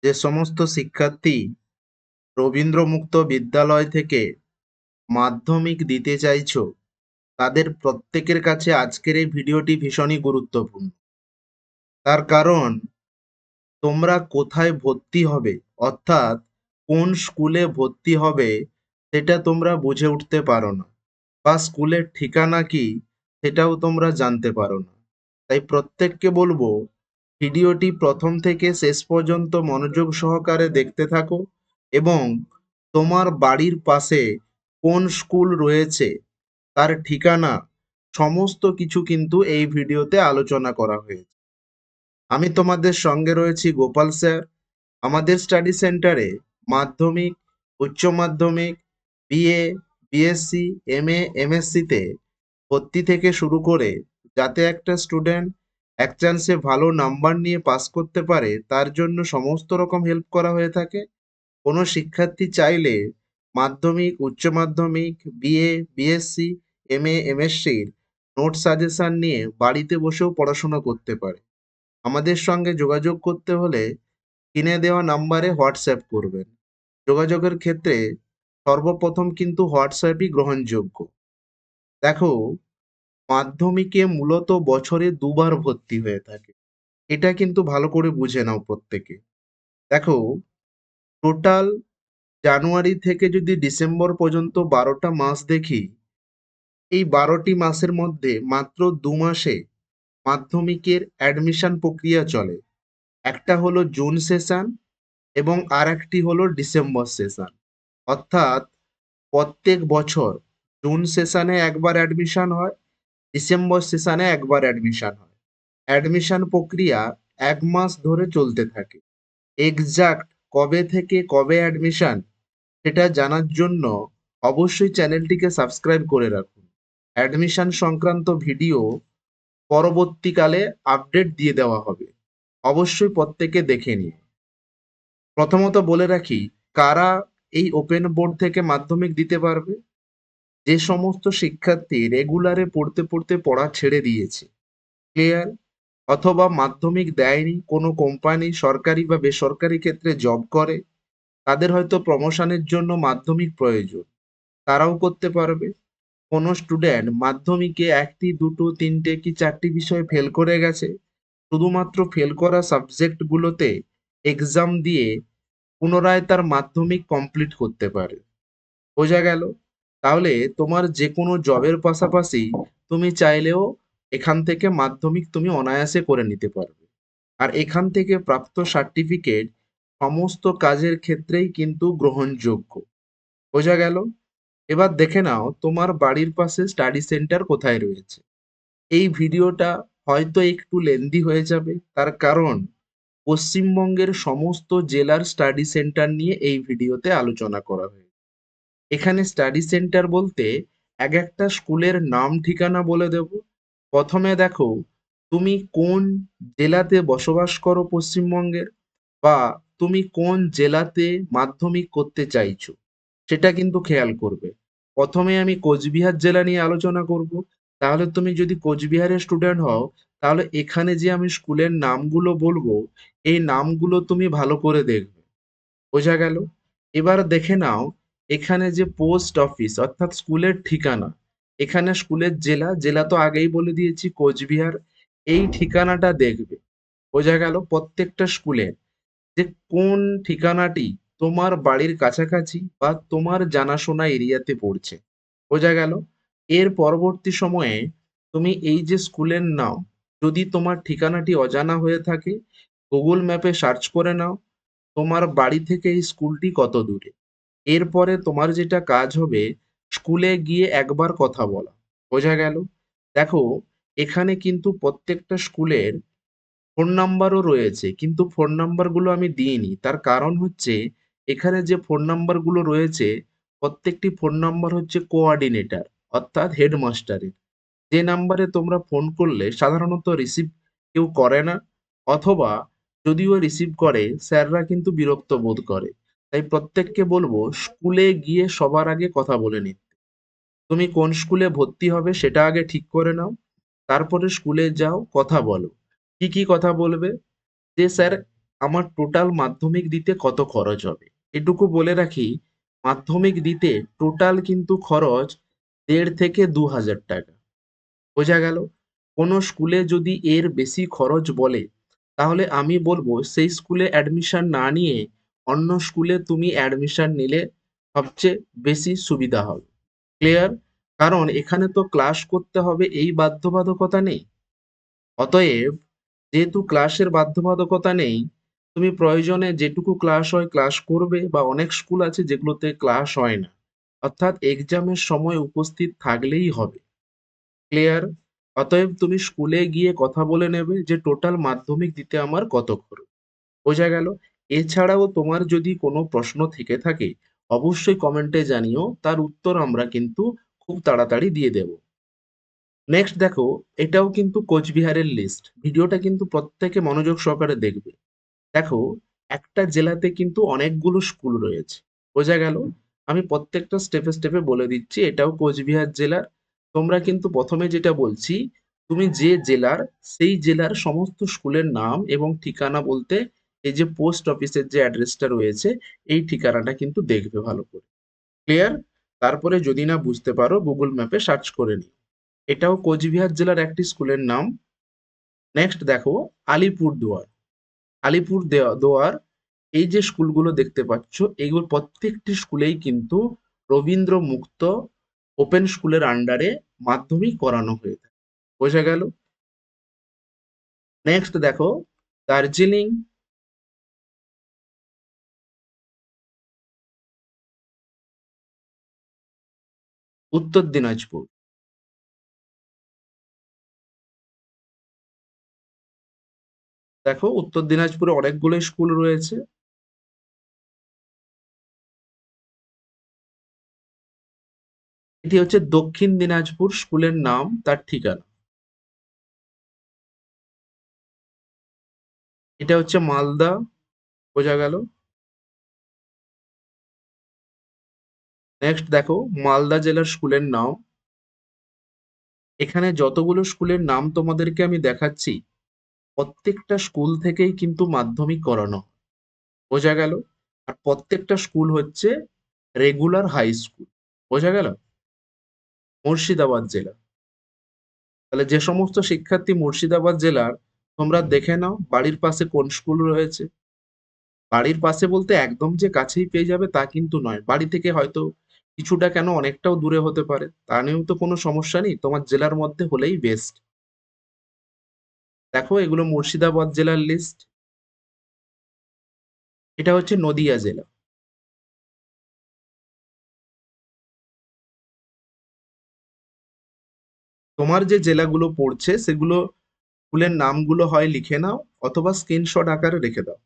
যে সমস্ত শিক্ষার্থী রবীন্দ্র মুক্ত বিদ্যালয় থেকে মাধ্যমিক দিতে চাইছো, তাদের প্রত্যেকের কাছে আজকের এই ভিডিওটি ভীষণই গুরুত্বপূর্ণ। তার কারণ, তোমরা কোথায় ভর্তি হবে, অর্থাৎ কোন স্কুলে ভর্তি হবে, সেটা তোমরা বুঝে উঠতে পারো না, বা স্কুলের ঠিকানা কি সেটাও তোমরা জানতে পারো না। তাই প্রত্যেককে বলবো, ভিডিওটি প্রথম থেকে শেষ পর্যন্ত মনোযোগ সহকারে দেখতে থাকো এবং তোমার বাড়ির পাশে কোন স্কুল রয়েছে, তার ঠিকানা, সমস্ত কিছু কিন্তু এই ভিডিওতে আলোচনা করা হয়েছে। আমি তোমাদের সঙ্গে রয়েছি গোপাল স্যার। আমাদের স্টাডি সেন্টারে মাধ্যমিক, উচ্চ মাধ্যমিক, বিএ, বিএসসি, এমএ, এমএসসিতে ভর্তি থেকে শুরু করে যাতে একটা স্টুডেন্ট এক চান্সে ভালো নাম্বার নিয়ে পাস করতে পারে, তার জন্য সমস্ত রকম হেল্প করা হয়ে থাকে। কোনো শিক্ষার্থী চাইলে মাধ্যমিক, উচ্চ মাধ্যমিক, বিএ, বিএসসি, এমএ, এমএসসির নোট সাজেশন নিয়ে বাড়িতে বসেও পড়াশোনা করতে পারে। আমাদের সঙ্গে যোগাযোগ করতে হলে স্ক্রিনে দেওয়া নাম্বারে হোয়াটসঅ্যাপ করবেন। যোগাযোগের ক্ষেত্রে সর্বপ্রথম কিন্তু হোয়াটসঅ্যাপই গ্রহণযোগ্য। দেখো, মাধ্যমিকে মূলত বছরে দুবার ভর্তি হয়ে থাকে, এটা কিন্তু ভালো করে বুঝে নাও প্রত্যেকে। দেখো, টোটাল জানুয়ারি থেকে যদি ডিসেম্বর পর্যন্ত 12টা মাস দেখি, এই 12টি মাসের মধ্যে মাত্র 2 মাসে মাধ্যমিকের অ্যাডমিশন প্রক্রিয়া চলে। একটা হলো জুন সেশন এবং আর একটি হলো ডিসেম্বর সেশন। অর্থাৎ প্রত্যেক বছর জুন সেশনে একবার অ্যাডমিশন হয়, ডিসেম্বর সেশনে একবার অ্যাডমিশন হয়। অ্যাডমিশন প্রক্রিয়া 1 মাস ধরে চলতে থাকে। এক্সাক্ট কবে থেকে কবে অ্যাডমিশন, সেটা জানার জন্য অবশ্যই চ্যানেলটিকে সাবস্ক্রাইব করে রাখুন। অ্যাডমিশন সংক্রান্ত ভিডিও পরবর্তীকালে আপডেট দিয়ে দেওয়া হবে, অবশ্যই প্রত্যেকে দেখে নিন। প্রথমত বলে রাখি, কারা এই ওপেন বোর্ড থেকে মাধ্যমিক দিতে পারবে। যে সমস্ত শিক্ষার্থী রেগুলারে পড়তে পড়তে পড়া ছেড়ে দিয়েছে, ক্লিয়ার, অথবা মাধ্যমিক দেয়নি, কোনো কোম্পানি সরকারি বা বেসরকারি ক্ষেত্রে জব করে, তাদের হয়তো প্রমোশনের জন্য মাধ্যমিক প্রয়োজন, তারাও করতে পারবে। কোনো স্টুডেন্ট মাধ্যমিকে 1টি, 2টো, 3টে কি 4টি বিষয়ে ফেল করে গেছে, শুধুমাত্র ফেল করা সাবজেক্টগুলোতে এক্সাম দিয়ে পুনরায় তার মাধ্যমিক কমপ্লিট করতে পারে। বোঝা গেল? তাহলে তোমার যে কোনো জবের পাশাপাশি তুমি চাইলেও এখান থেকে মাধ্যমিক তুমি অনায়াসে করে নিতে পারবে। আর এখান থেকে প্রাপ্ত সার্টিফিকেট সমস্ত কাজের ক্ষেত্রেই কিন্তু গ্রহণযোগ্য। বোঝা গেল? এবার দেখে নাও তোমার বাড়ির পাশে স্টাডি সেন্টার কোথায় রয়েছে। এই ভিডিওটা হয়তো একটু লেন্দি হয়ে যাবে, তার কারণ পশ্চিমবঙ্গের সমস্ত জেলার স্টাডি সেন্টার নিয়ে এই ভিডিওতে আলোচনা করা হয়েছে। এখানে স্টাডি সেন্টার বলতে এক একটা স্কুলের নাম ঠিকানা বলে দেব। প্রথমে দেখো, তুমি কোন জেলাতে বসবাস করো পশ্চিমবঙ্গের, বা তুমি কোন জেলাতে মাধ্যমিক করতে চাইছো, সেটা কিন্তু খেয়াল করবে। প্রথমে আমি কোচবিহার জেলা নিয়ে আলোচনা করব। তাহলে তুমি যদি কোচবিহারের স্টুডেন্ট হও, তাহলে এখানে যে আমি স্কুলের নামগুলো বলবো, এই নামগুলো তুমি ভালো করে দেখবে। বোঝা গেল? এবার দেখে নাও, এখানে যে পোস্ট অফিস অর্থাৎ স্কুলের ঠিকানা, এখানে স্কুলের জেলা, জেলা তো আগেই বলে দিয়েছি কোচবিহার, এই ঠিকানাটা দেখবে। বোঝা গেল? প্রত্যেকটা স্কুলের যে কোন ঠিকানাটি তোমার বাড়ির কাছাকাছি বা তোমার জানাশোনা এরিয়াতে পড়ছে। বোঝা গেল? এর পরবর্তী সময়ে তুমি এই যে স্কুলের নাম, যদি তোমার ঠিকানাটি অজানা হয়ে থাকে, গুগল ম্যাপে সার্চ করে নাও তোমার বাড়ি থেকে এই স্কুলটি কত দূরে। এরপরে তোমার যেটা কাজ হবে, স্কুলে গিয়ে একবার কথা বলা। বোঝা গেল? দেখো, এখানে কিন্তু প্রত্যেকটা স্কুলের ফোন নাম্বারও রয়েছে, কিন্তু ফোন নাম্বারগুলো আমি দিইনি। তার কারণ হচ্ছে, এখানে যে ফোন নাম্বারগুলো রয়েছে, প্রত্যেকটি ফোন নাম্বার হচ্ছে কোঅর্ডিনেটর অর্থাৎ হেডমাস্টারের। যে নাম্বারে তোমরা ফোন করলে সাধারণত রিসিভ কেউ করে না, অথবা যদিও রিসিভ করে স্যাররা কিন্তু বিরক্ত বোধ করে। তাই প্রত্যেককে বলবো স্কুলে গিয়ে সবার আগে কথা বলে নিতে। তুমি কোন স্কুলে ভর্তি হবে সেটা আগে ঠিক করে নাও, তারপরে স্কুলে যাও, কথা বলো। কি কি কথা বলবে? যে স্যার, আমার টোটাল মাধ্যমিক দিতে কত খরচ হবে। এটুকু বলে রাখি, মাধ্যমিক দিতে টোটাল কিন্তু খরচ ১.৫ থেকে ২,০০০ টাকা। বোঝা গেল? কোনো স্কুলে যদি এর বেশি খরচ বলে, তাহলে আমি বলবো সেই স্কুলে অ্যাডমিশন না নিয়ে অন্য স্কুলে তুমি অ্যাডমিশন নিলে সবচেয়ে বেশি সুবিধা হবে। ক্লিয়ার? কারণ এখানে তো ক্লাস করতে হবে এই বাধ্যবাধকতা নেই। অতএব যেহেতু ক্লাসের বাধ্যবাধকতা নেই, তুমি প্রয়োজনে যেটুকু ক্লাস হয় ক্লাস করবে, বা অনেক স্কুল আছে যেগুলোতে ক্লাস হয় না। অর্থাৎ এক্সামের সময় উপস্থিত থাকলেই হবে। ক্লিয়ার? অতএব তুমি স্কুলে গিয়ে কথা বলে নেবে যে টোটাল মাধ্যমিক দিতে আমার কত খরচ। বোঝা গেল? এছাড়াও তোমার যদি কোনো প্রশ্ন থেকে থাকে অবশ্যই কমেন্টে জানিও, তার উত্তর আমরা কিন্তু খুব তাড়াতাড়ি দিয়ে দেব। নেক্সট দেখো, এটাও কিন্তু কোচবিহারের লিস্ট। ভিডিওটা কিন্তু প্রত্যেকে মনোযোগ সহকারে দেখবে। দেখো, একটা জেলাতে কিন্তু অনেকগুলো স্কুল রয়েছে। বোঝা গেল? আমি প্রত্যেকটা স্টেপে স্টেপে বলে দিচ্ছি। এটাও কোচবিহার জেলার। তোমরা কিন্তু প্রথমে যেটা বলছি, তুমি যে জেলার সেই জেলার সমস্ত স্কুলের নাম এবং ঠিকানা বলতে এই যে পোস্ট অফিসের যে অ্যাড্রেসটা রয়েছে এই ঠিকানাটা কিন্তু দেখবে ভালো করে। ক্লিয়ার? তারপরে যদি না বুঝতে পারো গুগল ম্যাপে সার্চ করে নিও। এটাও কোচবিহার জেলার একটি স্কুলের নাম। নেক্সট দেখো, আলিপুরদুয়ার। আলিপুরদুয়ার, এই যে স্কুলগুলো দেখতে পাচ্ছ এইগুলো প্রত্যেকটি স্কুলেই কিন্তু রবীন্দ্র মুক্ত ওপেন স্কুলের আন্ডারে মাধ্যমিক করানো হয়ে থাকে। বোঝা গেল? নেক্সট দেখো, দার্জিলিং। উত্তর দিনাজপুর। দেখো, উত্তর দিনাজপুরে অনেকগুলো স্কুল রয়েছে। এটি হচ্ছে দক্ষিণ দিনাজপুর, স্কুলের নাম তার ঠিকানা। এটা হচ্ছে মালদা। বোঝা গেল? নেক্সট দেখো, মালদা জেলার স্কুলের নাম। এখানে যতগুলো স্কুলের নাম তোমাদেরকে আমি দেখাচ্ছি প্রত্যেকটা স্কুল থেকেই কিন্তু মাধ্যমিক করানো হয়। বোঝা গেল? আর প্রত্যেকটা স্কুল হচ্ছে রেগুলার হাই স্কুল। বোঝা গেল? মুর্শিদাবাদ জেলা। তাহলে যে সমস্ত শিক্ষার্থী মুর্শিদাবাদ জেলার, তোমরা দেখে নাও বাড়ির পাশে কোন স্কুল রয়েছে। বাড়ির পাশে বলতে একদম যে কাছেই পেয়ে যাবে তা কিন্তু নয়, বাড়ি থেকে হয়তো কিছুটা কেন অনেকটাও দূরে হতে পারে, তা নিয়েও তো কোনো সমস্যা নেই, তোমার জেলার মধ্যে হলেই বেস্ট। দেখো, এগুলো মুর্শিদাবাদ জেলার লিস্ট। এটা হচ্ছে নদিয়া জেলা। তোমার যে জেলাগুলো পড়ছে সেগুলো স্কুলের নামগুলো হয় লিখে নাও, অথবা স্ক্রিনশট আকারে রেখে দাও।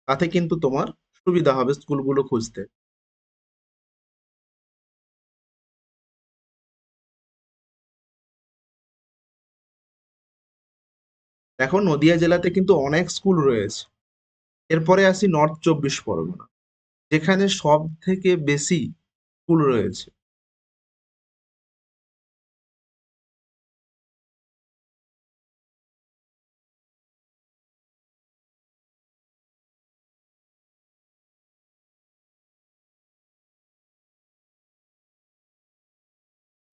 তাতে কিন্তু তোমার সুবিধা হবে স্কুলগুলো খুঁজতে। দেখো, নদিয়া জেলাতে কিন্তু অনেক স্কুল রয়েছে। এরপরে আসি নর্থ ২৪ পরগনা, যেখানে সব থেকে বেশি স্কুল রয়েছে।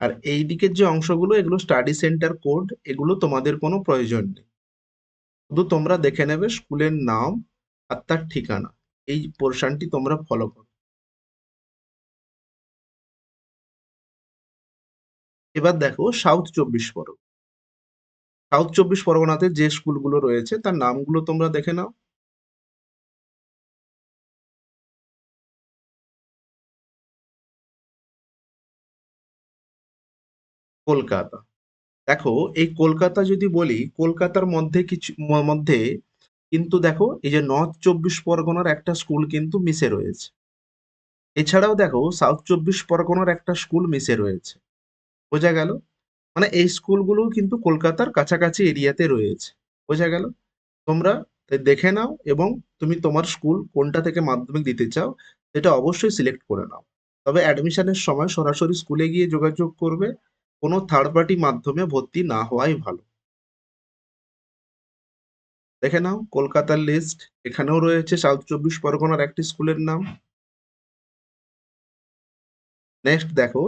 আর এই দিকের যে অংশগুলো এগুলো স্টাডি সেন্টার কোড, এগুলো তোমাদের কোনো প্রয়োজন নেই। শুধু তোমরা দেখে নেবে স্কুলের নাম আর তার ঠিকানা। এই পোর্শনটি তোমরা ফলো করো। এবার দেখো, সাউথ ২৪ পরগনা। সাউথ ২৪ পরগনাতে যে স্কুলগুলো রয়েছে তার নামগুলো তোমরা দেখে নাও। কলকাতা। দেখো, এই কলকাতা যদি বলি, কলকাতার মধ্যে কিছু মধ্যে কিন্তু দেখো এই যে নর্থ ২৪ পরগনার একটা স্কুল কিন্তু মিশে রয়েছে। এছাড়াও দেখো সাউথ ২৪ পরগনার একটা স্কুল মিশে রয়েছে। বোঝা গেল? মানে এই স্কুলগুলো কিন্তু কলকাতার কাছাকাছি এরিয়াতে রয়েছে। বোঝা গেল? তোমরা তাই দেখে নাও, এবং তুমি তোমার স্কুল কোনটা থেকে মাধ্যমিক দিতে চাও সেটা অবশ্যই সিলেক্ট করে নাও। তবে অ্যাডমিশনের সময় সরাসরি স্কুলে গিয়ে যোগাযোগ করবে, কোনো থার্ড পার্টি মাধ্যমে ভর্তি না হওয়াই ভালো। দেখে নাও কলকাতার লিস্ট, এখানেও রয়েছে সাউথ 24 পরগনার একটি স্কুলের নাম। নেক্সট দেখো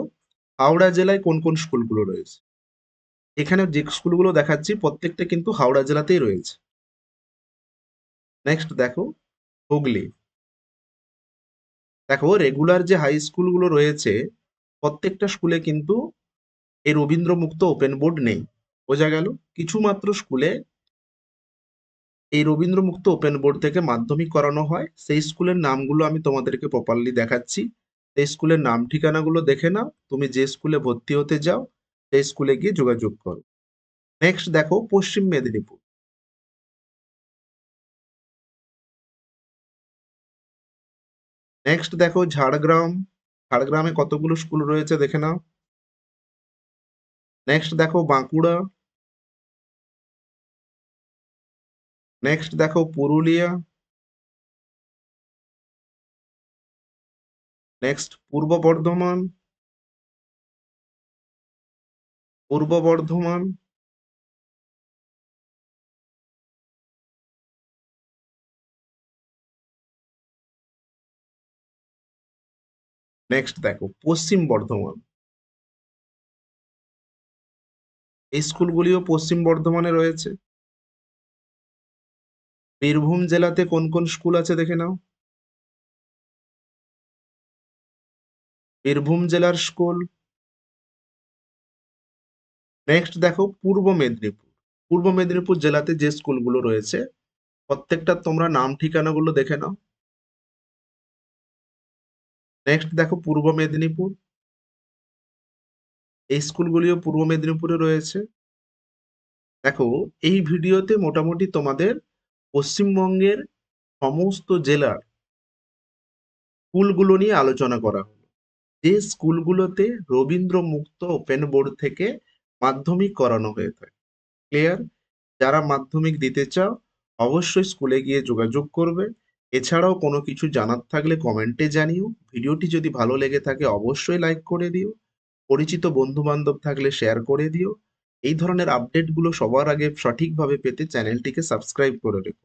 হাওড়া জেলায় কোন কোন স্কুলগুলো রয়েছে। এখানে যে স্কুলগুলো দেখাচ্ছি প্রত্যেকটা কিন্তু হাওড়া জেলাতেই রয়েছে। নেক্সট দেখো হুগলি। দেখো রেগুলার যে হাই স্কুলগুলো রয়েছে প্রত্যেকটা স্কুলে কিন্তু এই রবীন্দ্র মুক্ত ওপেন বোর্ড নেই। বোঝা গেল? কিছু মাত্র স্কুলে এই রবীন্দ্র মুক্ত ওপেন বোর্ড থেকে মাধ্যমিক করানো হয়, সেই স্কুলের নামগুলো আমি তোমাদেরকে প্রপারলি দেখাচ্ছি। সেই স্কুলের নাম ঠিকানাগুলো দেখে নাও, তুমি যে স্কুলে ভর্তি হতে যাও সেই স্কুলে গিয়ে যোগাযোগ করো। নেক্সট দেখো পশ্চিম মেদিনীপুর। নেক্সট দেখো ঝাড়গ্রাম। ঝাড়গ্রামে কতগুলো স্কুল রয়েছে দেখে নাও। নেক্সট দেখো বাঁকুড়া। নেক্সট দেখো পুরুলিয়া। নেক্সট পূর্ব বর্ধমান। পূর্ব বর্ধমান। নেক্সট দেখো পশ্চিম বর্ধমান। এই স্কুলগুলিও পশ্চিম বর্ধমানে রয়েছে। বীরভূম জেলাতে কোন কোন স্কুল আছে দেখে নাও। বীরভূম জেলার স্কুল। নেক্সট দেখো পূর্ব মেদিনীপুর। পূর্ব মেদিনীপুর জেলাতে যে স্কুলগুলো রয়েছে প্রত্যেকটা তোমরা নাম ঠিকানাগুলো দেখে নাও। নেক্সট দেখো পূর্ব মেদিনীপুর। এই স্কুলগুলিও পূর্ব মেদিনীপুরে রয়েছে। দেখো এই ভিডিওতে মোটামুটি তোমাদের পশ্চিমবঙ্গের সমস্ত জেলার স্কুলগুলো নিয়ে আলোচনা করা হলো, যে স্কুলগুলোতে রবীন্দ্র মুক্ত ওপেন বোর্ড থেকে মাধ্যমিক করানো হয়ে থাকে। ক্লিয়ার? যারা মাধ্যমিক দিতে চাও অবশ্যই স্কুলে গিয়ে যোগাযোগ করবে। এছাড়াও কোনো কিছু জানার থাকলে কমেন্টে জানিও। ভিডিওটি যদি ভালো লেগে থাকে অবশ্যই লাইক করে দিও। পরিচিত বন্ধু বান্ধব থাকলে শেয়ার করে দিও। এই ধরনের আপডেটগুলো সবার আগে সঠিকভাবে পেতে চ্যানেলটিকে সাবস্ক্রাইব করে রেখো।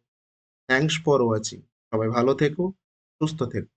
Thanks for watching. সবাই ভালো থেকো, সুস্থ থেকো।